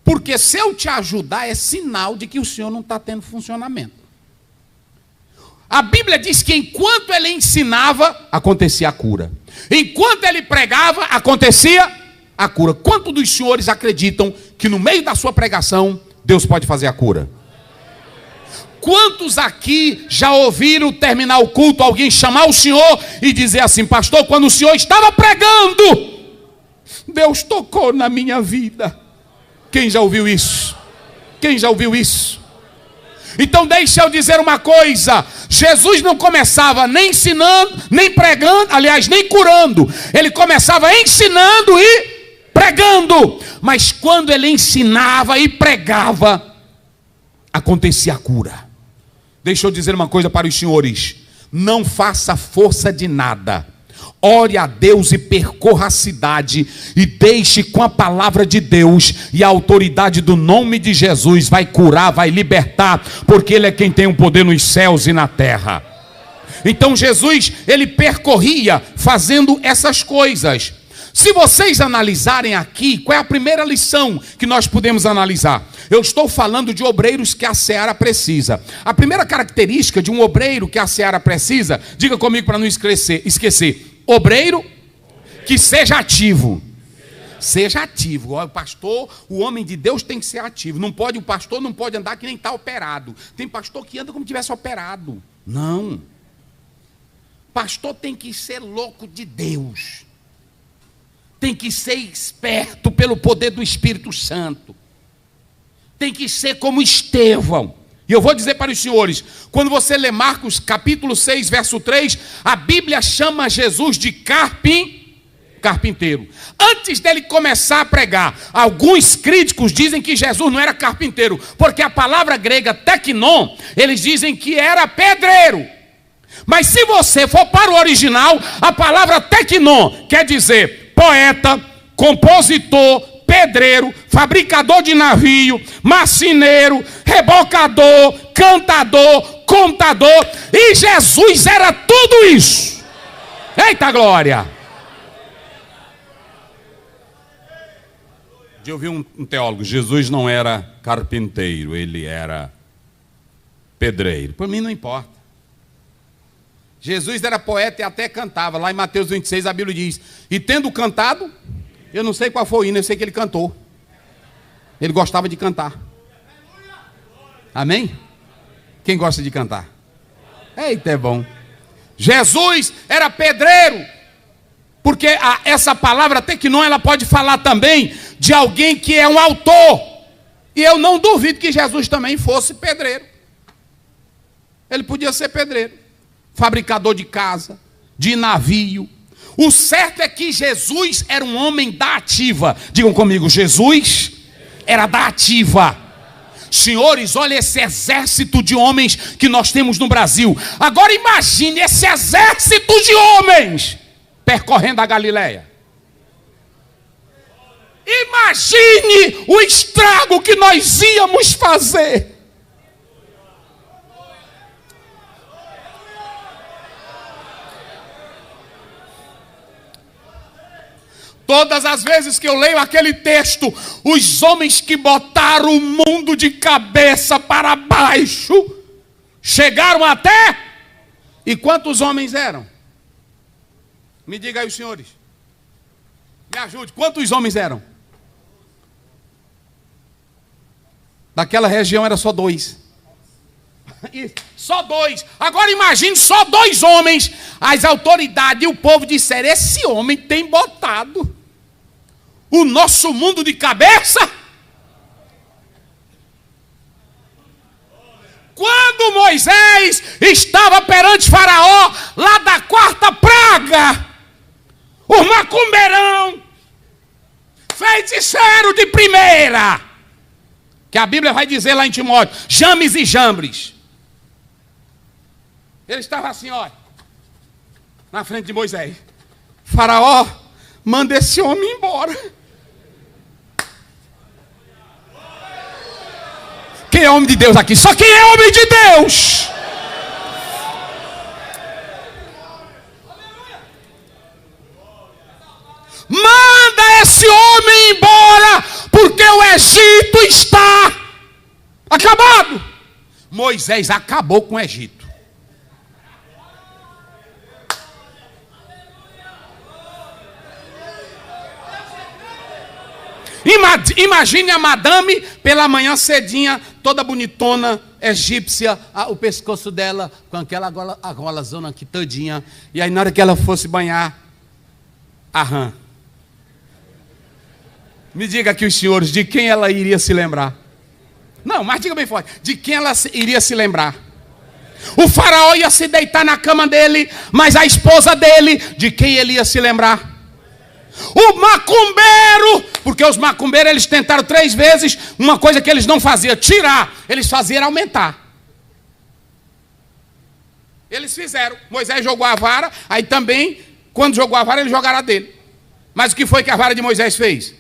porque se eu te ajudar é sinal de que o Senhor não está tendo funcionamento. A Bíblia diz que enquanto ele ensinava, acontecia a cura. Enquanto ele pregava, acontecia a cura. Quantos dos senhores acreditam que no meio da sua pregação Deus pode fazer a cura? Quantos aqui já ouviram terminar o culto alguém chamar o senhor e dizer assim: pastor, quando o senhor estava pregando, Deus tocou na minha vida? Quem já ouviu isso? Quem já ouviu isso? Então deixa eu dizer uma coisa: Jesus não começava nem ensinando, nem pregando, aliás, nem curando. Ele começava ensinando e pregando. Mas quando ele ensinava e pregava, acontecia a cura. Deixa eu dizer uma coisa para os senhores: não faça força de nada. Ore a Deus e percorra a cidade e deixe com a palavra de Deus e a autoridade do nome de Jesus vai curar, vai libertar, porque Ele é quem tem o poder nos céus e na terra. Então Jesus, Ele percorria fazendo essas coisas. Se vocês analisarem aqui, qual é a primeira lição que nós podemos analisar? Eu estou falando de obreiros que a seara precisa. A primeira característica de um obreiro que a seara precisa, diga comigo para não esquecer. Obreiro que seja ativo. Seja ativo. O pastor, o homem de Deus tem que ser ativo. Não pode, o pastor não pode andar que nem está operado. Tem pastor que anda como se tivesse operado. Não. Pastor tem que ser louco de Deus. Tem que ser esperto pelo poder do Espírito Santo. Tem que ser como Estevão. E eu vou dizer para os senhores, quando você lê Marcos capítulo 6, verso 3, a Bíblia chama Jesus de carpinteiro. Antes dele começar a pregar, alguns críticos dizem que Jesus não era carpinteiro, porque a palavra grega teknon, eles dizem que era pedreiro. Mas se você for para o original, a palavra teknon quer dizer poeta, compositor, pedreiro, fabricador de navio, marceneiro, rebocador, cantador, contador. E Jesus era tudo isso. Eita glória! Eu ouvi um teólogo: Jesus não era carpinteiro, ele era pedreiro. Para mim não importa. Jesus era poeta e até cantava. Lá em Mateus 26 a Bíblia diz: e tendo cantado, eu não sei qual foi o hino, eu sei que ele cantou. Ele gostava de cantar. Amém? Quem gosta de cantar? Eita, é bom. Jesus era pedreiro. Porque essa palavra teknon, ela pode falar também de alguém que é um autor. E eu não duvido que Jesus também fosse pedreiro. Ele podia ser pedreiro, fabricador de casa, de navio. O certo é que Jesus era um homem da ativa. Digam comigo: Jesus era da ativa. Senhores, olha esse exército de homens que nós temos no Brasil. Agora imagine esse exército de homens percorrendo a Galileia. Imagine o estrago que nós íamos fazer. Todas as vezes que eu leio aquele texto, os homens que botaram o mundo de cabeça para baixo, chegaram até... E quantos homens eram? Me diga aí os senhores. Me ajude, quantos homens eram? Daquela região era só 2. Só 2. Agora imagine só 2 homens. As autoridades e o povo disseram: esse homem tem botado o nosso mundo de cabeça. Quando Moisés estava perante Faraó, lá da 4ª praga, o macumbeirão, feiticeiro de primeira, que a Bíblia vai dizer lá em Timóteo, James e Jambres, ele estava assim, olha, na frente de Moisés: Faraó, manda esse homem embora. Quem é homem de Deus aqui? Só quem é homem de Deus. Manda esse homem embora, porque o Egito está acabado. Moisés acabou com o Egito. Imagine a madame pela manhã cedinha, toda bonitona, egípcia, o pescoço dela com aquela argolazona aqui todinha. E aí na hora que ela fosse banhar, a rã. Me diga aqui os senhores, de quem ela iria se lembrar? Não, mas diga bem forte, de quem ela iria se lembrar? O faraó ia se deitar na cama dele, mas a esposa dele, de quem ele ia se lembrar? O macumbeiro, porque os macumbeiros eles tentaram 3 vezes uma coisa que eles não faziam, tirar, eles faziam aumentar. Eles fizeram, Moisés jogou a vara, aí também, quando jogou a vara, eles jogaram a dele. Mas o que foi que a vara de Moisés fez?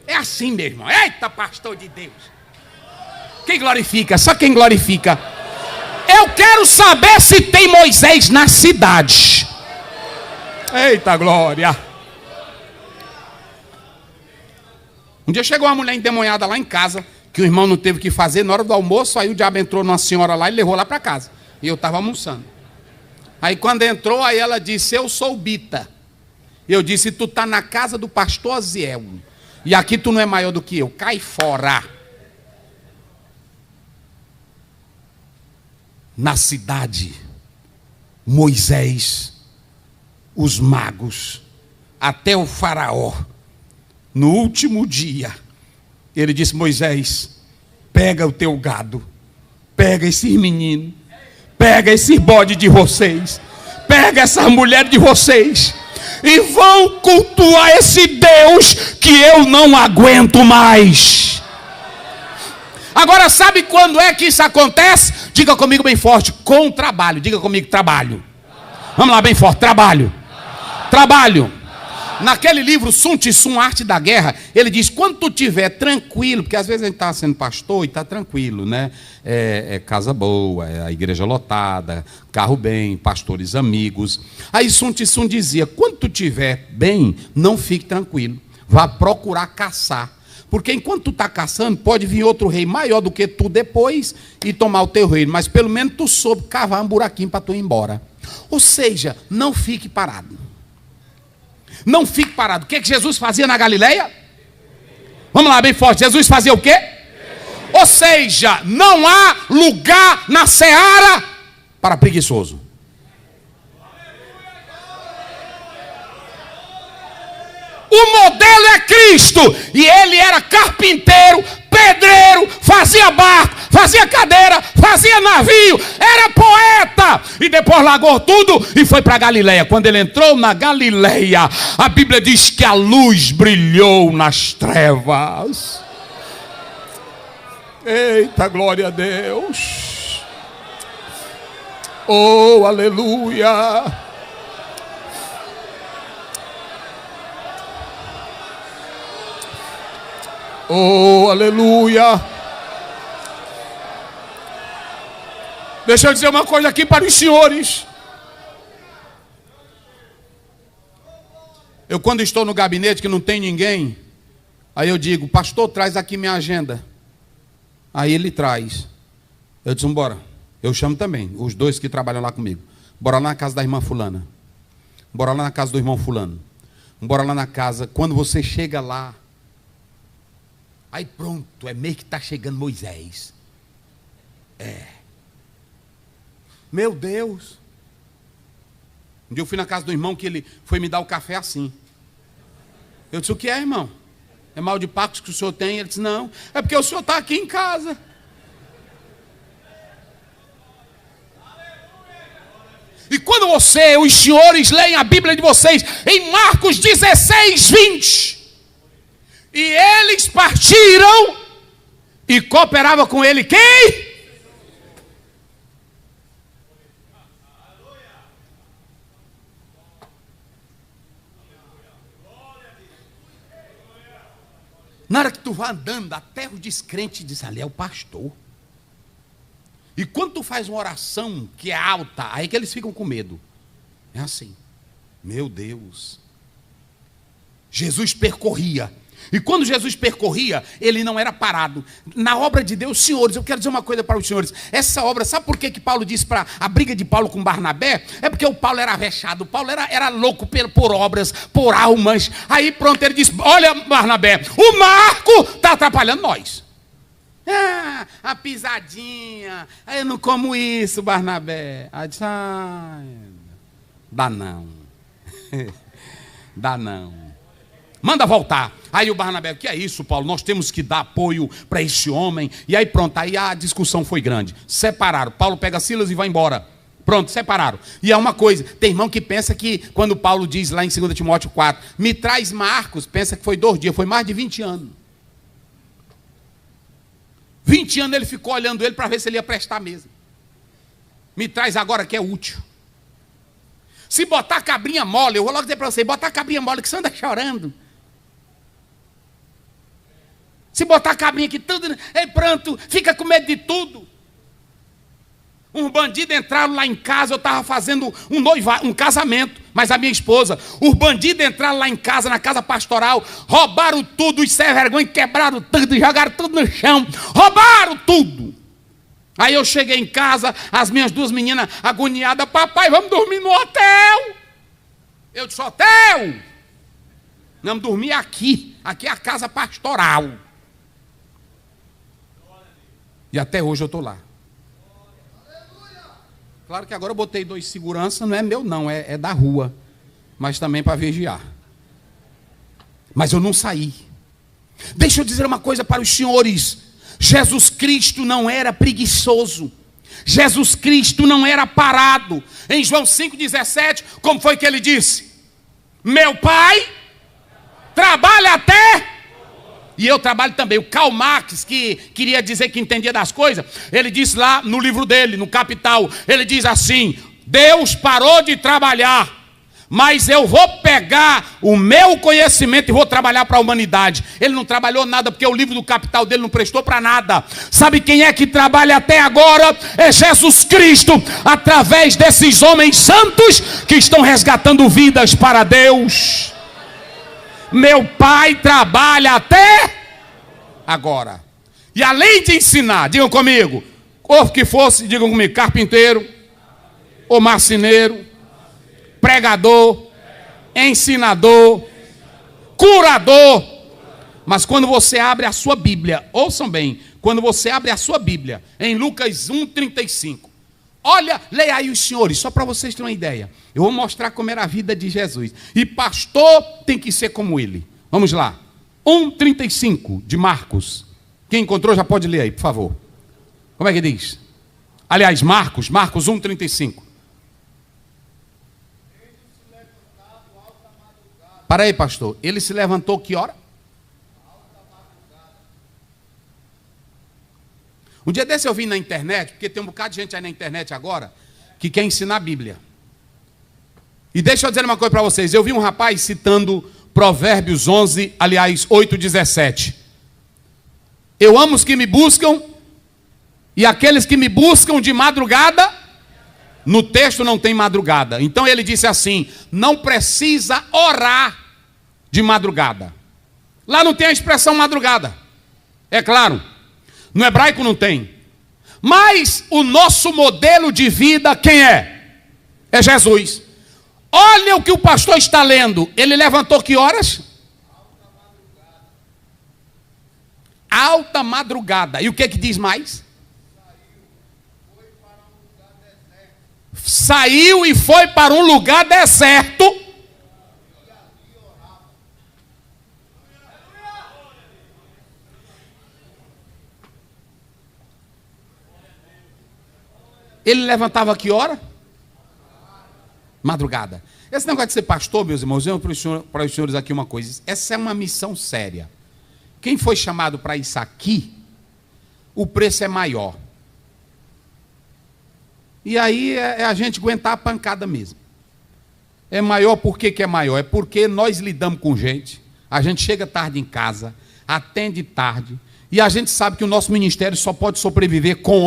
É assim, meu irmão. Eita, pastor de Deus. Quem glorifica? Só quem glorifica. Eu quero saber se tem Moisés na cidade. Eita glória. Um dia chegou uma mulher endemoniada lá em casa, que o irmão não teve o que fazer. Na hora do almoço, aí o diabo entrou numa senhora lá e levou lá para casa. E eu estava almoçando. Aí quando entrou, aí ela disse, eu sou Bita. Eu disse, tu está na casa do pastor Aziel. E aqui tu não é maior do que eu. Cai fora. Na cidade, Moisés, os magos, até o faraó, no último dia, ele disse, Moisés, pega o teu gado, pega esses meninos, pega esses bodes de vocês, pega essas mulheres de vocês, e vão cultuar esse Deus que eu não aguento mais. Agora sabe quando é que isso acontece? Diga comigo bem forte, com trabalho. Diga comigo, trabalho. Vamos lá bem forte, trabalho. Trabalho. Naquele livro Sun Tzu, Arte da Guerra, ele diz, quando tu estiver tranquilo, porque às vezes a gente está sendo pastor e está tranquilo, né? É casa boa, é a igreja lotada, carro bem, pastores amigos. Aí Sun Tzu dizia, quando tu estiver bem, não fique tranquilo, vá procurar caçar. Porque enquanto tu está caçando, pode vir outro rei maior do que tu depois e tomar o teu reino. Mas pelo menos tu soube cavar um buraquinho para tu ir embora. Ou seja, não fique parado. Não fique parado. O que Jesus fazia na Galileia? Vamos lá, bem forte. Jesus fazia o quê? Ou seja, não há lugar na seara para preguiçoso. O modelo é Cristo. E ele era carpinteiro, pedreiro, fazia barco, fazia cadeira, fazia navio, era poeta. E depois largou tudo e foi para Galileia. Quando ele entrou na Galileia, a Bíblia diz que a luz brilhou nas trevas. Eita, glória a Deus. Oh, aleluia. Oh, aleluia. Deixa eu dizer uma coisa aqui para os senhores. Eu quando estou no gabinete que não tem ninguém, aí eu digo, pastor, traz aqui minha agenda. Aí ele traz. Eu disse, bora. Eu chamo também, os 2 que trabalham lá comigo. Bora lá na casa da irmã fulana. Bora lá na casa do irmão fulano. Bora lá na casa. Quando você chega lá, aí pronto, é meio que está chegando Moisés. Meu Deus. Um dia eu fui na casa do irmão que ele foi me dar o café assim. Eu disse, o que é, irmão? É mal de pacos que o senhor tem? Ele disse, não, é porque o senhor está aqui em casa. E quando os senhores leem a Bíblia de vocês em Marcos 16, 20... E eles partiram e cooperava com ele quem? Na hora que tu vai andando, até o descrente diz, ali é o pastor. E quando tu faz uma oração que é alta, aí que eles ficam com medo. É assim, meu Deus. Jesus percorria. E quando Jesus percorria, ele não era parado. Na obra de Deus, senhores, eu quero dizer uma coisa para os senhores. Essa obra, sabe por que Paulo disse para a briga de Paulo com Barnabé? É porque o Paulo era vexado, o Paulo era louco por obras, por almas. Aí pronto, ele disse, olha Barnabé, o Marco está atrapalhando nós. Ah, a pisadinha, eu não como isso, Barnabé. Aí disse, dá não. Dá não. Manda voltar. Aí o Barnabé, o que é isso, Paulo? Nós temos que dar apoio para esse homem. E aí pronto, aí a discussão foi grande. Separaram. Paulo pega Silas e vai embora. Pronto, separaram. E é uma coisa, tem irmão que pensa que, quando Paulo diz lá em 2 Timóteo 4, me traz Marcos, pensa que foi 2 dias, foi mais de 20 anos. 20 anos ele ficou olhando ele para ver se ele ia prestar mesmo. Me traz agora que é útil. Se botar a cabrinha mole, eu vou logo dizer para você, botar a cabrinha mole que você anda chorando. Se botar a cabrinha aqui, tudo é pronto, fica com medo de tudo. Um bandido entraram lá em casa, eu estava fazendo um casamento, mas a minha esposa, os bandidos entraram lá em casa, na casa pastoral, roubaram tudo, os sem vergonha, quebraram tudo, jogaram tudo no chão, roubaram tudo. Aí eu cheguei em casa, as minhas 2 meninas agoniadas, papai, vamos dormir no hotel. Eu disse, hotel? Vamos dormir aqui é a casa pastoral. E até hoje eu estou lá. Claro que agora eu botei 2 seguranças, não é meu não, é da rua. Mas também para vigiar. Mas eu não saí. Deixa eu dizer uma coisa para os senhores. Jesus Cristo não era preguiçoso. Jesus Cristo não era parado. Em João 5,17, como foi que ele disse? Meu Pai trabalha até... E eu trabalho também. O Karl Marx, que queria dizer que entendia das coisas, ele disse lá no livro dele, no Capital, ele diz assim, Deus parou de trabalhar, mas eu vou pegar o meu conhecimento e vou trabalhar para a humanidade. Ele não trabalhou nada, porque o livro do Capital dele não prestou para nada. Sabe quem é que trabalha até agora? É Jesus Cristo, através desses homens santos que estão resgatando vidas para Deus. Meu Pai trabalha até agora. E além de ensinar, digam comigo, ou que fosse, digam comigo, carpinteiro, ou marceneiro, pregador, ensinador, curador. Mas quando você abre a sua Bíblia, ouçam bem, quando você abre a sua Bíblia, em Lucas 1,35, olha, leia aí os senhores, só para vocês terem uma ideia. Eu vou mostrar como era a vida de Jesus. E pastor tem que ser como ele. Vamos lá. 1,35 de Marcos. Quem encontrou já pode ler aí, por favor. Como é que diz? Aliás, Marcos 1,35. Para aí, pastor. Ele se levantou que hora? Um dia desse eu vi na internet, porque tem um bocado de gente aí na internet agora, que quer ensinar a Bíblia. E deixa eu dizer uma coisa para vocês. Eu vi um rapaz citando Provérbios 11, aliás, 8,17. Eu amo os que me buscam, e aqueles que me buscam de madrugada. No texto não tem madrugada. Então ele disse assim, não precisa orar de madrugada. Lá não tem a expressão madrugada. É claro. No hebraico não tem. Mas o nosso modelo de vida, quem é? É Jesus. Olha o que o pastor está lendo. Ele levantou que horas? Alta madrugada. E o que diz mais? Saiu e foi para um lugar deserto. Ele levantava que hora? Madrugada. Esse negócio de ser pastor, meus irmãos, eu vou para os senhores aqui uma coisa. Essa é uma missão séria. Quem foi chamado para isso aqui, o preço é maior. E aí é a gente aguentar a pancada mesmo. É maior por que é maior? É porque nós lidamos com gente, a gente chega tarde em casa, atende tarde, e a gente sabe que o nosso ministério só pode sobreviver com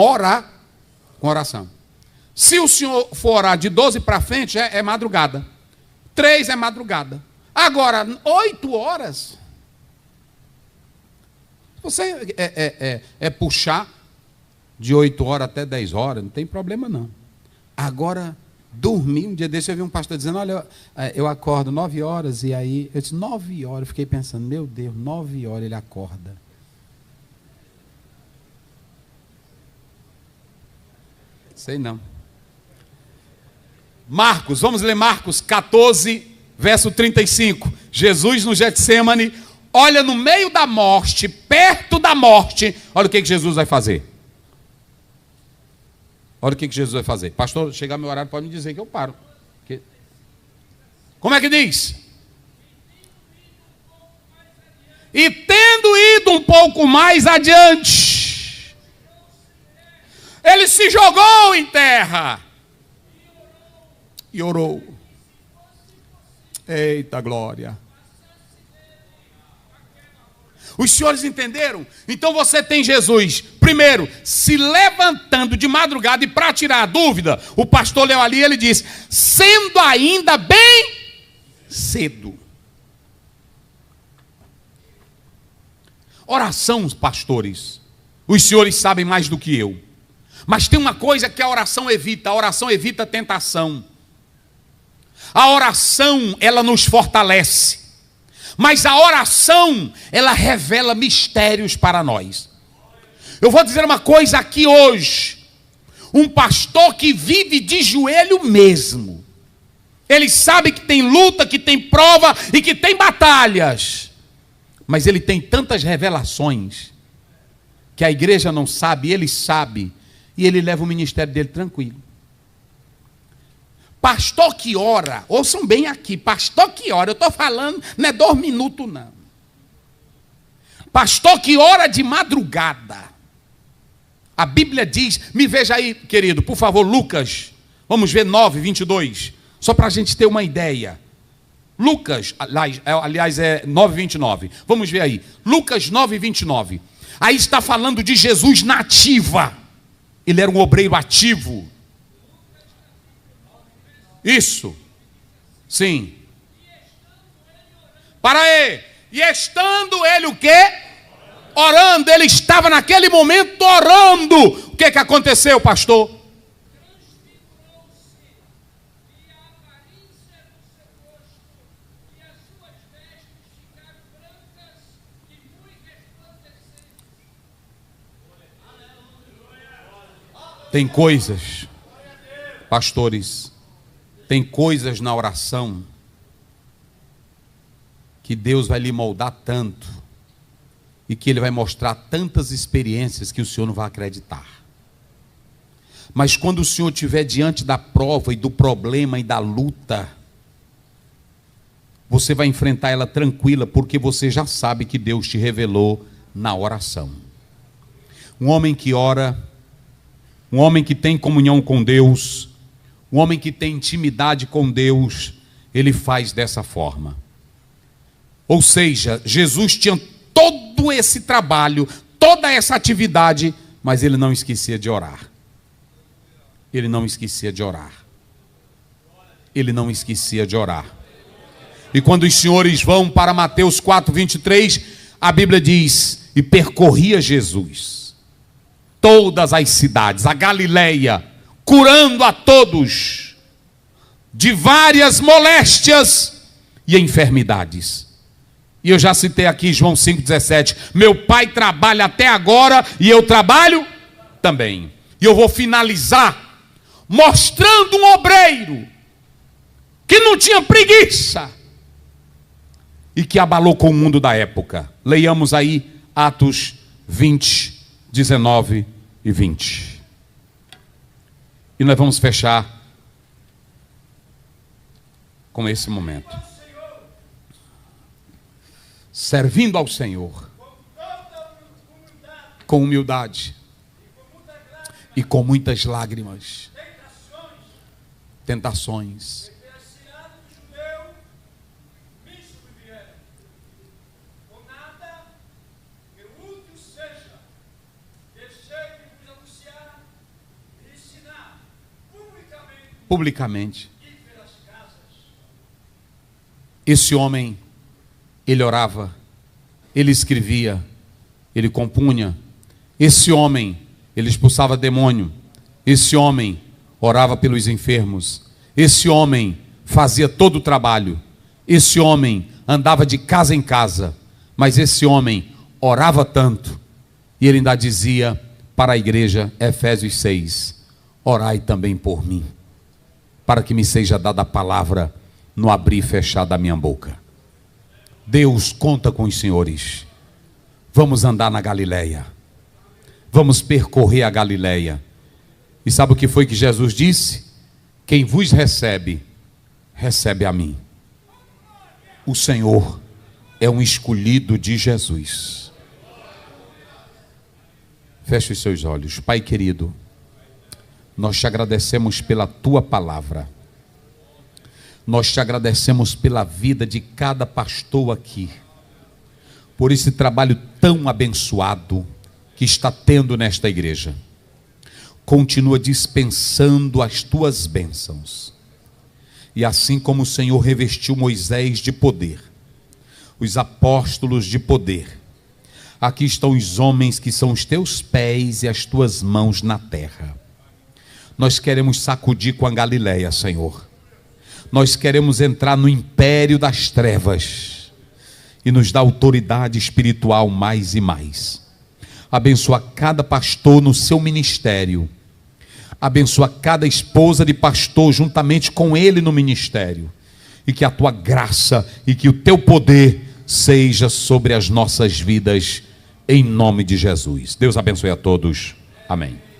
oração. Se o senhor for orar de 12 para frente, é madrugada. 3 é madrugada. Agora, 8 horas, você puxar de 8 horas até 10 horas, não tem problema não. Agora, dormir, um dia desse eu vi um pastor dizendo, olha, eu acordo 9 horas, e aí, eu disse, 9 horas, eu fiquei pensando, meu Deus, 9 horas ele acorda. Sei não. Marcos, vamos ler Marcos 14, verso 35. Jesus no Getsemane, olha no meio da morte, perto da morte, olha o que Jesus vai fazer. Olha o que Jesus vai fazer. Pastor, chegar meu horário, pode me dizer que eu paro. Como é que diz? E tendo ido um pouco mais adiante, ele se jogou em terra e orou. Eita glória! Os senhores entenderam? Então você tem Jesus, primeiro, se levantando de madrugada, e para tirar a dúvida, o pastor leu ali, ele diz, sendo ainda bem cedo. Oração, pastores, os senhores sabem mais do que eu, mas tem uma coisa que a oração evita a tentação. A oração, ela nos fortalece, mas a oração, ela revela mistérios para nós. Eu vou dizer uma coisa aqui hoje, um pastor que vive de joelho mesmo, ele sabe que tem luta, que tem prova e que tem batalhas, mas ele tem tantas revelações que a igreja não sabe, ele sabe, e ele leva o ministério dele tranquilo. Pastor que ora, ouçam bem aqui, pastor que ora, eu estou falando, não é 2 minutos não. Pastor que ora de madrugada. A Bíblia diz, me veja aí, querido, por favor, Lucas, vamos ver 9:22, só para a gente ter uma ideia. Lucas, aliás é 9:29, vamos ver aí, Lucas 9:29, aí está falando de Jesus na ativa, ele era um obreiro ativo. Isso, sim. Para aí, e estando ele o quê? Orando, ele estava naquele momento orando. O que aconteceu, pastor? Tem coisas, pastores, tem coisas na oração que Deus vai lhe moldar tanto e que Ele vai mostrar tantas experiências que o Senhor não vai acreditar. Mas quando o Senhor estiver diante da prova e do problema e da luta, você vai enfrentar ela tranquila, porque você já sabe que Deus te revelou na oração. Um homem que ora, um homem que tem comunhão com Deus, um homem que tem intimidade com Deus, ele faz dessa forma. Ou seja, Jesus tinha todo esse trabalho, toda essa atividade, mas ele não esquecia de orar. Ele não esquecia de orar. Ele não esquecia de orar. E quando os senhores vão para Mateus 4:23, a Bíblia diz, e percorria Jesus todas as cidades, a Galileia, curando a todos de várias moléstias e enfermidades. E eu já citei aqui João 5,17, meu pai trabalha até agora e eu trabalho também. E eu vou finalizar mostrando um obreiro que não tinha preguiça e que abalou com o mundo da época. Leiamos aí Atos 20, 19 e 20. E nós vamos fechar com esse momento. Servindo ao Senhor com humildade e com muitas lágrimas, tentações. Publicamente. Esse homem, ele orava, ele escrevia, ele compunha. Esse homem, ele expulsava demônio. Esse homem orava pelos enfermos. Esse homem fazia todo o trabalho. Esse homem andava de casa em casa. Mas esse homem orava tanto, e ele ainda dizia para a igreja, Efésios 6, orai também por mim, para que me seja dada a palavra no abrir e fechar da minha boca. Deus conta com os senhores. Vamos andar na Galileia. Vamos percorrer a Galileia. E sabe o que foi que Jesus disse? Quem vos recebe, recebe a mim. O Senhor é um escolhido de Jesus. Feche os seus olhos. Pai querido, nós te agradecemos pela tua palavra. Nós te agradecemos pela vida de cada pastor aqui, por esse trabalho tão abençoado que está tendo nesta igreja. Continua dispensando as tuas bênçãos. E assim como o Senhor revestiu Moisés de poder, os apóstolos de poder, aqui estão os homens que são os teus pés e as tuas mãos na terra. Nós queremos sacudir com a Galileia, Senhor. Nós queremos entrar no império das trevas e nos dar autoridade espiritual mais e mais. Abençoa cada pastor no seu ministério. Abençoa cada esposa de pastor juntamente com ele no ministério. E que a tua graça e que o teu poder seja sobre as nossas vidas, em nome de Jesus. Deus abençoe a todos. Amém.